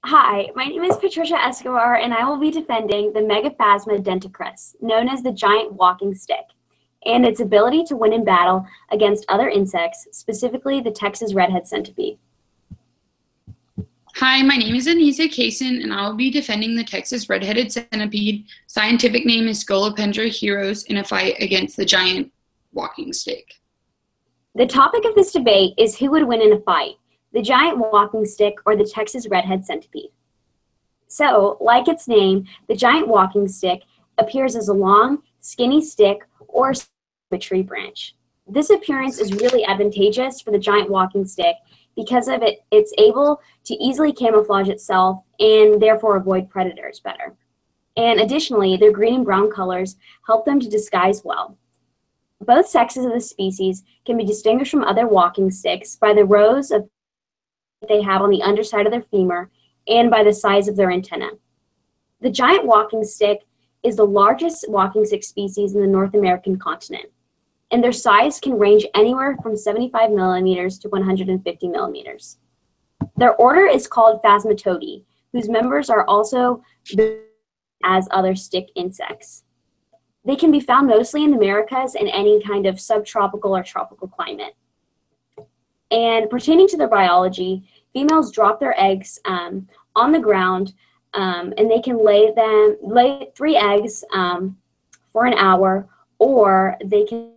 Hi, my name is Patricia Escobar, and I will be defending the Megaphasma denticris, known as the giant walking stick, and its ability to win in battle against other insects, specifically the Texas redhead centipede. Hi, my name is Anissa Kaysen, and I will be defending the Texas red-headed centipede. Scientific name is Scolopendra heros in a fight against the giant walking stick. The topic of this debate is who would win in a fight, the giant walking stick or the Texas redhead centipede. So, like its name, the giant walking stick appears as a long, skinny stick or a tree branch. This appearance is really advantageous for the giant walking stick because of it's able to easily camouflage itself and therefore avoid predators better. And additionally, their green and brown colors help them to disguise well. Both sexes of the species can be distinguished from other walking sticks by the rows of they have on the underside of their femur and by the size of their antenna. The giant walking stick is the largest walking stick species in the North American continent, and their size can range anywhere from 75 millimeters to 150 millimeters. Their order is called Phasmatodea, whose members are also as other stick insects. They can be found mostly in the Americas in any kind of subtropical or tropical climate. And pertaining to their biology, females drop their eggs on the ground, and they can lay 3 eggs for an hour, or they can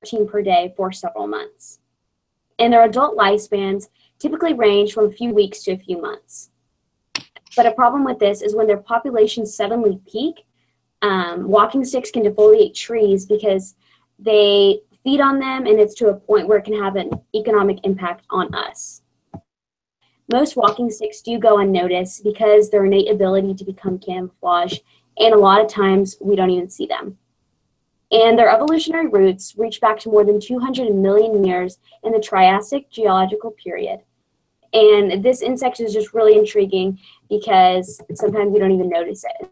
13 per day for several months. And their adult lifespans typically range from a few weeks to a few months. But a problem with this is when their populations suddenly peak, walking sticks can defoliate trees because they feed on them, and it's to a point where it can have an economic impact on us. Most walking sticks do go unnoticed because their innate ability to become camouflage, and a lot of times we don't even see them. And their evolutionary roots reach back to more than 200 million years in the Triassic geological period. And this insect is just really intriguing because sometimes we don't even notice it,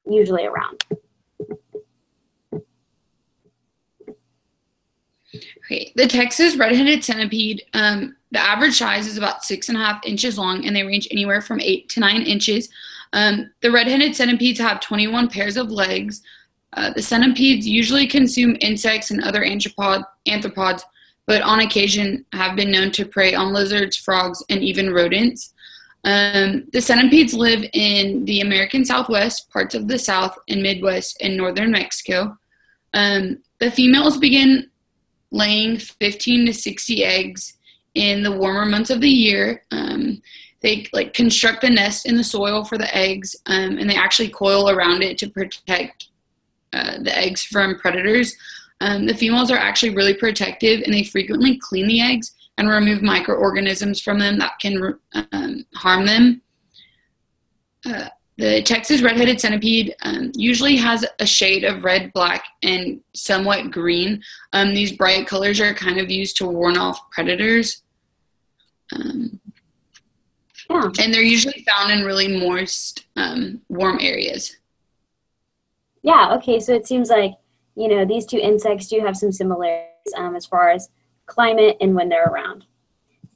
usually around. Okay, the Texas red-headed centipede, the average size is about 6.5 inches long, and they range anywhere from 8 to 9 inches. The red-headed centipedes have 21 pairs of legs. The centipedes usually consume insects and other arthropods, but on occasion have been known to prey on lizards, frogs, and even rodents. The centipedes live in the American Southwest, parts of the South and Midwest, and northern Mexico. The females begin laying 15 to 60 eggs in the warmer months of the year. They construct a nest in the soil for the eggs, and they actually coil around it to protect the eggs from predators. The females are actually really protective, and they frequently clean the eggs and remove microorganisms from them that can harm them. The Texas red-headed centipede usually has a shade of red, black, and somewhat green. These bright colors are kind of used to warn off predators. And they're usually found in really moist, warm areas. Yeah, okay, so it seems like, these two insects do have some similarities as far as climate and when they're around.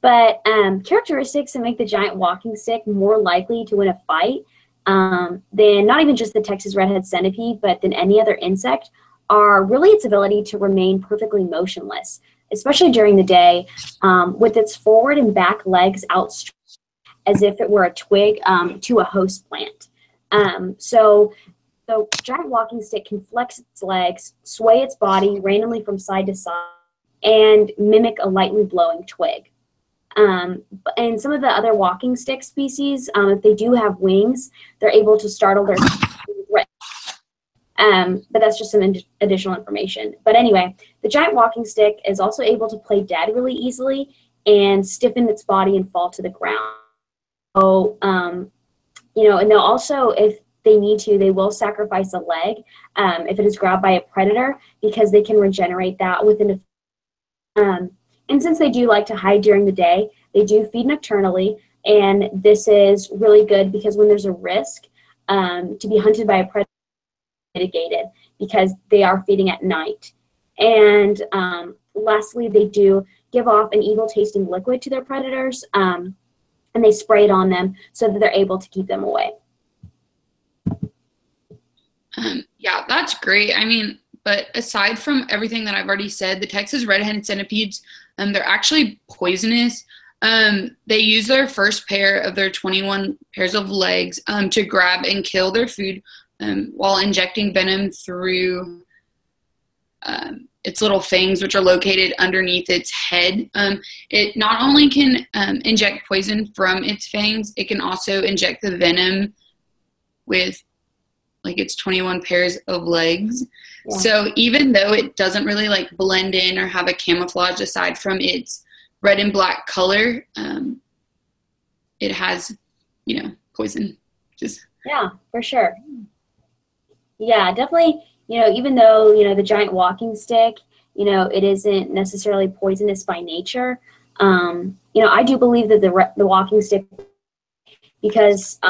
But characteristics that make the giant walking stick more likely to win a fight than not even just the Texas redhead centipede, but than any other insect, are really its ability to remain perfectly motionless, especially during the day, with its forward and back legs outstretched as if it were a twig to a host plant. So giant walking stick can flex its legs, sway its body randomly from side to side, and mimic a lightly blowing twig. And some of the other walking stick species, if they do have wings, they're able to startle their but that's just some additional information. But anyway, the giant walking stick is also able to play dead really easily and stiffen its body and fall to the ground. So, and they'll also, if they need to, they will sacrifice a leg if it is grabbed by a predator, because they can regenerate that within and since they do like to hide during the day, they do feed nocturnally, and this is really good because when there's a risk to be hunted by a predator, mitigated because they are feeding at night. And lastly, they do give off an evil tasting liquid to their predators, and they spray it on them so that they're able to keep them away. Yeah, that's great. I mean, but aside from everything that I've already said, the Texas red-headed centipedes, they're actually poisonous. They use their first pair of their 21 pairs of legs to grab and kill their food while injecting venom through its little fangs, which are located underneath its head. It not only can inject poison from its fangs, it can also inject the venom with like its 21 pairs of legs. Yeah. So even though it doesn't really like blend in or have a camouflage aside from its red and black color, it has, poison. Yeah, for sure. Yeah, definitely, even though, the giant walking stick, it isn't necessarily poisonous by nature, I do believe that the walking stick, because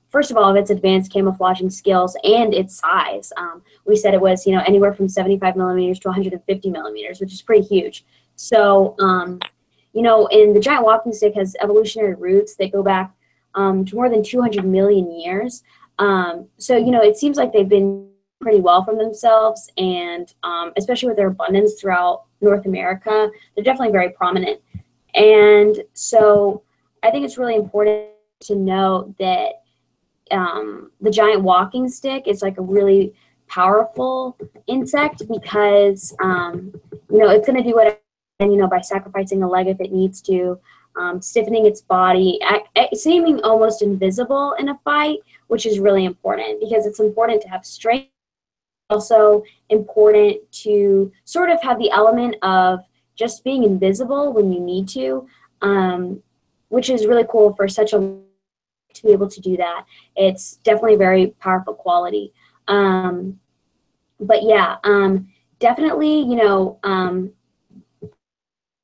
first of all, of its advanced camouflaging skills and its size. We said it was, anywhere from 75 millimeters to 150 millimeters, which is pretty huge. So, and the giant walking stick has evolutionary roots that go back to more than 200 million years. So, it seems like they've been pretty well from themselves, and especially with their abundance throughout North America, they're definitely very prominent. And so I think it's really important to know that the giant walking stick is like a really powerful insect because, it's going to do whatever, by sacrificing a leg if it needs to, stiffening its body, seeming almost invisible in a fight, which is really important because it's important to have strength. Also important to sort of have the element of just being invisible when you need to, which is really cool for such a to be able to do that. It's definitely a very powerful quality. But yeah, definitely,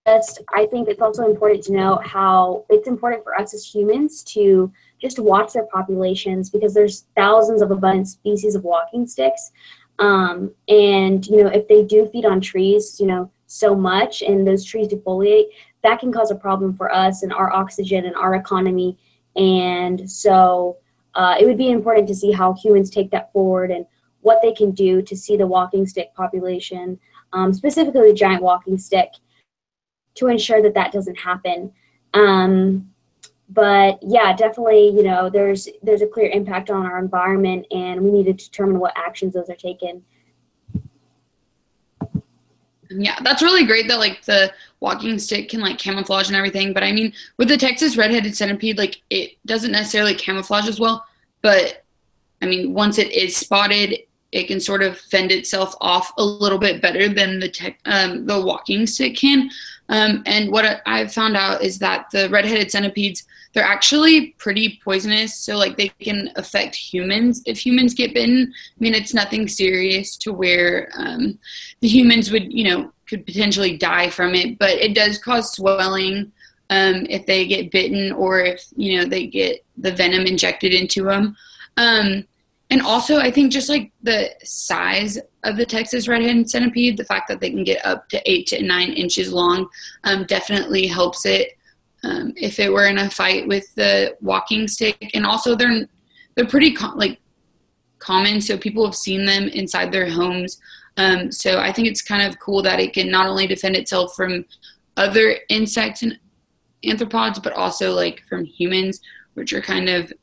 I think it's also important to know how it's important for us as humans to just watch their populations because there's thousands of abundant species of walking sticks. And, if they do feed on trees, so much and those trees defoliate, that can cause a problem for us and our oxygen and our economy. And so it would be important to see how humans take that forward and what they can do to see the walking stick population, specifically the giant walking stick, to ensure that that doesn't happen. But yeah, definitely, there's a clear impact on our environment, and we need to determine what actions those are taken. Yeah, that's really great that like the walking stick can like camouflage and everything. But I mean, with the Texas red-headed centipede, like it doesn't necessarily camouflage as well. But I mean, once it is spotted, it can sort of fend itself off a little bit better than the walking stick can. And what I've found out is that the red-headed centipedes, they're actually pretty poisonous. So like they can affect humans if humans get bitten. I mean, it's nothing serious to where the humans would, could potentially die from it, but it does cause swelling if they get bitten or if, they get the venom injected into them. And also, I think just like the size of the Texas red-headed centipede, the fact that they can get up to 8 to 9 inches long, definitely helps it if it were in a fight with the walking stick. And also, they're pretty common, so people have seen them inside their homes. So I think it's kind of cool that it can not only defend itself from other insects and arthropods, but also like from humans, which are kind of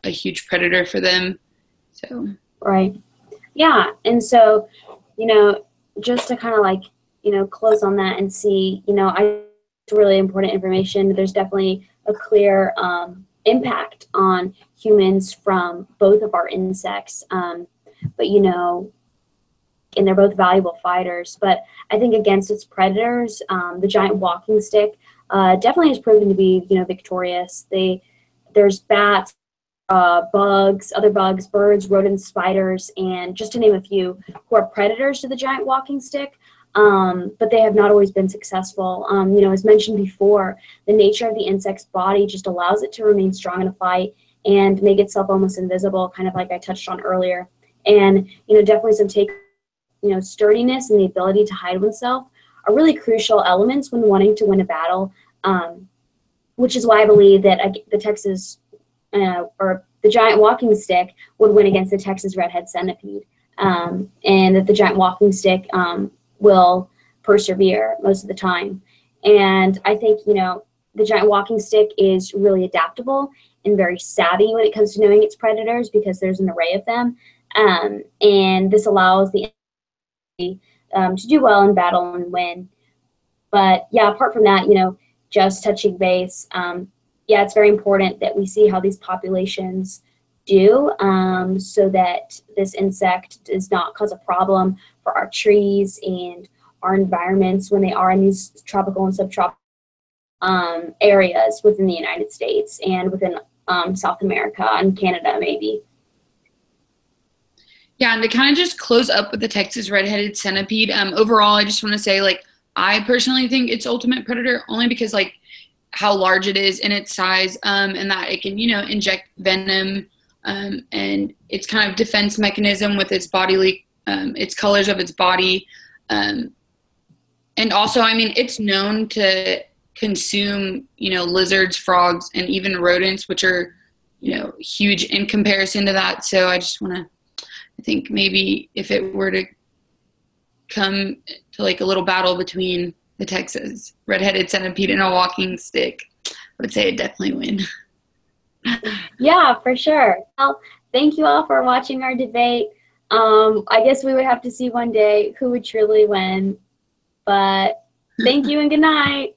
a huge predator for them. So right, yeah, and so just to kind of close on that and see, it's really important information. There's definitely a clear impact on humans from both of our insects, but and they're both valuable fighters. But I think against its predators, the giant walking stick definitely has proven to be victorious. There's bats, bugs, other bugs, birds, rodents, spiders, and just to name a few, who are predators to the giant walking stick, but they have not always been successful. As mentioned before, the nature of the insect's body just allows it to remain strong in a fight and make itself almost invisible, kind of like I touched on earlier. And, definitely some sturdiness and the ability to hide oneself are really crucial elements when wanting to win a battle. which is why I believe that the Texas or the giant walking stick would win against the Texas redhead centipede, and that the giant walking stick will persevere most of the time. And I think, the giant walking stick is really adaptable and very savvy when it comes to knowing its predators because there's an array of them. And this allows the to do well in battle and win. But yeah, apart from that, just touching base, yeah, it's very important that we see how these populations do, so that this insect does not cause a problem for our trees and our environments when they are in these tropical and subtropical areas within the United States and within South America and Canada maybe. Yeah, and to kind of just close up with the Texas red-headed centipede, overall, I just want to say, like, I personally think it's ultimate predator only because, like, how large it is in its size, and that it can, inject venom, and its kind of defense mechanism with its body, its colors of its body, and also, I mean, it's known to consume, lizards, frogs, and even rodents, which are, huge in comparison to that. So I just want to, I think maybe if it were to come to like a little battle between the Texas red-headed centipede and a walking stick, I would say it definitely win. Yeah, for sure. Well, thank you all for watching our debate. I guess we would have to see one day who would truly win. But thank you and good night.